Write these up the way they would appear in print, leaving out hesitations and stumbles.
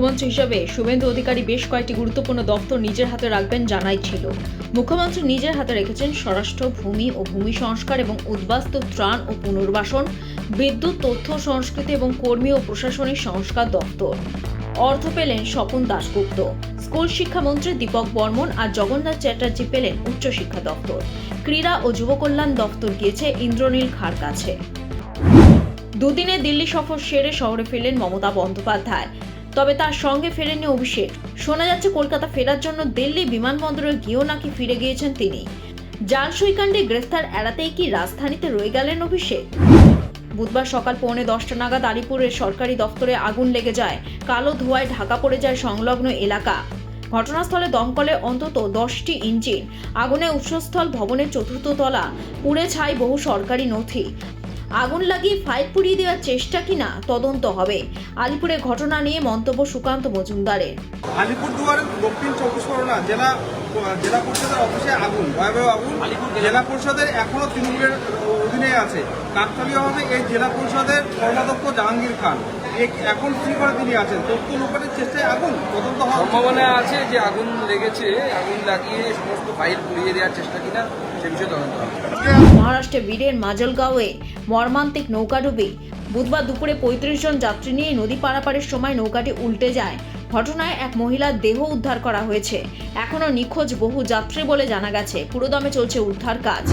মুখ্যমন্ত্রী হিসেবে শুভেন্দু অধিকারী বেশ কয়েকটি গুরুত্বপূর্ণ দপ্তর নিজের হাতে রাখবেন জানাই ছিল। মুখ্যমন্ত্রী নিজের হাতে রেখেছেন স্বরাষ্ট্র, ভূমি ও ভূমি সংস্কার এবং উদ্বাস্তু ত্রাণ ও পুনর্বাসন, বিদ্যুৎ, তথ্য সংস্কৃতি এবং কর্মী ও প্রশাসনিক সংস্কার দপ্তর। অর্থ পেলেন স্বপন দাশগুপ্ত। স্কুল শিক্ষামন্ত্রী দীপক বর্মন আর জগন্নাথ চ্যাটার্জি পেলেন উচ্চশিক্ষা দপ্তর। ক্রীড়া ও যুব কল্যাণ দপ্তর গিয়েছে ইন্দ্রনীল খাঁর কাছে। দুদিনে দিল্লি সফর সেরে শহরে ফিরলেন মমতা বন্দ্যোপাধ্যায়, তবে তার সঙ্গে ফেরেননি অভিষেক। শোনা যাচ্ছে কলকাতা ফেরার জন্য দিল্লি বিমানবন্দরে গিয়েও নাকি ফিরে গিয়েছেন তিনি। জাল সইকাণ্ডে গ্রেফতার এড়াতেই কি রাজধানীতে রয়ে গেলেন অভিষেক? বুধবার সকাল 9:45 নাগাদ আলিপুরের সরকারি দফতরে আগুন লেগে যায়। কালো ধোঁয়ায় ঢাকা পড়ে যায় সংলগ্ন এলাকা। ঘটনাস্থলে দমকলের অন্তত 10টি ইঞ্জিন। আগুনে উৎসস্থল ভবনের 4র্থ তলা। পুড়ে ছাই বহু সরকারি নথি। আগুন লাগিয়ে ফাইল পুড়িয়ে দেওয়ার চেষ্টা কিনা তদন্ত হবে। আলিপুরে ঘটনা নিয়ে মন্তব্য সুকান্ত মজুমদারের। আলিপুরদুয়ারের দক্ষিণ 24 পরগনা জেলা পরিষদের অফিসে আগুন, ভয়াবহ আগুন। জেলা পরিষদের এখনো তৃণমূলের অধীনে আছে। কাকতালীয়ভাবে এই জেলা পরিষদের কর্মাধ্যক্ষ জাহাঙ্গীর খান এখন কি করে তিনি আছেন? তথ্য লোপাটের চেষ্টায় আগুন তদন্ত হওয়ার সম্ভাবনা আছে যে আগুন লেগেছে, আগুন লাগিয়ে সমস্ত ফাইল পুড়িয়ে দেওয়ার চেষ্টা কিনা সে বিষয়ে তদন্ত হবে। মহারাষ্ট্রের বীরের মাজলগাঁওয়ে মর্মান্তিক নৌকাডুবি। বুধবার দুপুরে 35 জন যাত্রী নিয়ে নদী পারাপারের সময় নৌকাটি উল্টে যায়। ঘটনায় এক মহিলার দেহ উদ্ধার করা হয়েছে। এখনও নিখোঁজ বহু যাত্রী বলে জানা গেছে। পুরোদমে চলছে উদ্ধার কাজ।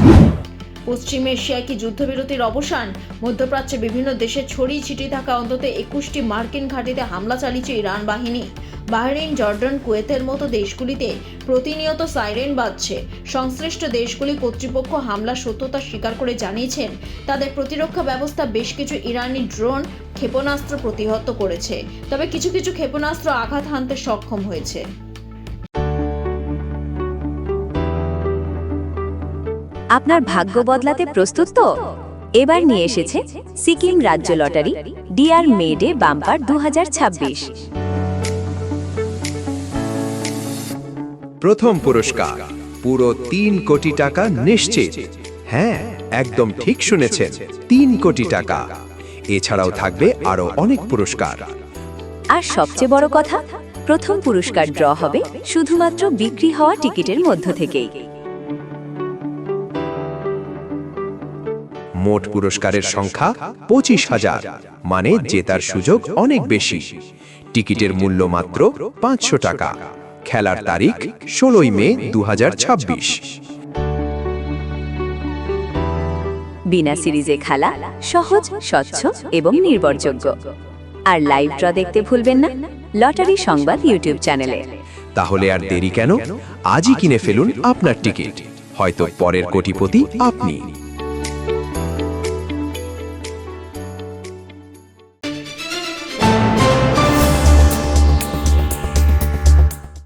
পশ্চিম এশিয়ায় কি যুদ্ধবিরতির অবসান? মধ্যপ্রাচ্যে বিভিন্ন দেশে ছড়িয়ে ছিটিয়ে থাকা অন্তত 21টি মার্কিন ঘাঁটিতে হামলা চালিয়েছে ইরান বাহিনী। বাহরাইন, জর্ডান, কুয়েতের মতো দেশগুলিতে প্রতিনিয়ত সাইরেন বাজছে। সংশ্লিষ্ট দেশগুলি কর্তৃপক্ষ হামলার সত্যতা স্বীকার করে জানিয়েছেন তাদের প্রতিরক্ষা ব্যবস্থা বেশ কিছু ইরানি ড্রোন ক্ষেপণাস্ত্র প্রতিহত করেছে, তবে কিছু কিছু ক্ষেপণাস্ত্র আঘাত হানতে সক্ষম হয়েছে। আপনার ভাগ্য বদলাতে প্রস্তুত তো? এবার নিয়ে এসেছে সিকিম রাজ্য লটারি ডিয়ার মেডে বাম্পার 2026। প্রথম পুরস্কার পুরো 3 কোটি টাকা নিশ্চিত। হ্যাঁ, একদম ঠিক শুনেছেন, 3 কোটি টাকা। এছাড়াও থাকবে আরো অনেক পুরস্কার। আর সবচেয়ে বড় কথা, প্রথম পুরস্কার ড্র হবে শুধুমাত্র বিক্রি হওয়া টিকিটের মধ্য থেকেই। মোট পুরস্কারের সংখ্যা 25,000, মানে জেতার সুযোগ অনেক বেশি। টিকিটের মূল্য মাত্র 500 টাকা। খেলার তারিখ 16 মে 2026। বিনা সিরিজে খেলা, সহজ, স্বচ্ছ এবং নির্ভরযোগ্য। আর লাইভ ড্র দেখতে ভুলবেন না লটারি সংবাদ ইউটিউব চ্যানেলে। তাহলে আর দেরি কেন? আজই কিনে ফেলুন আপনার টিকিট। হয়তো পরের কোটিপতি আপনি।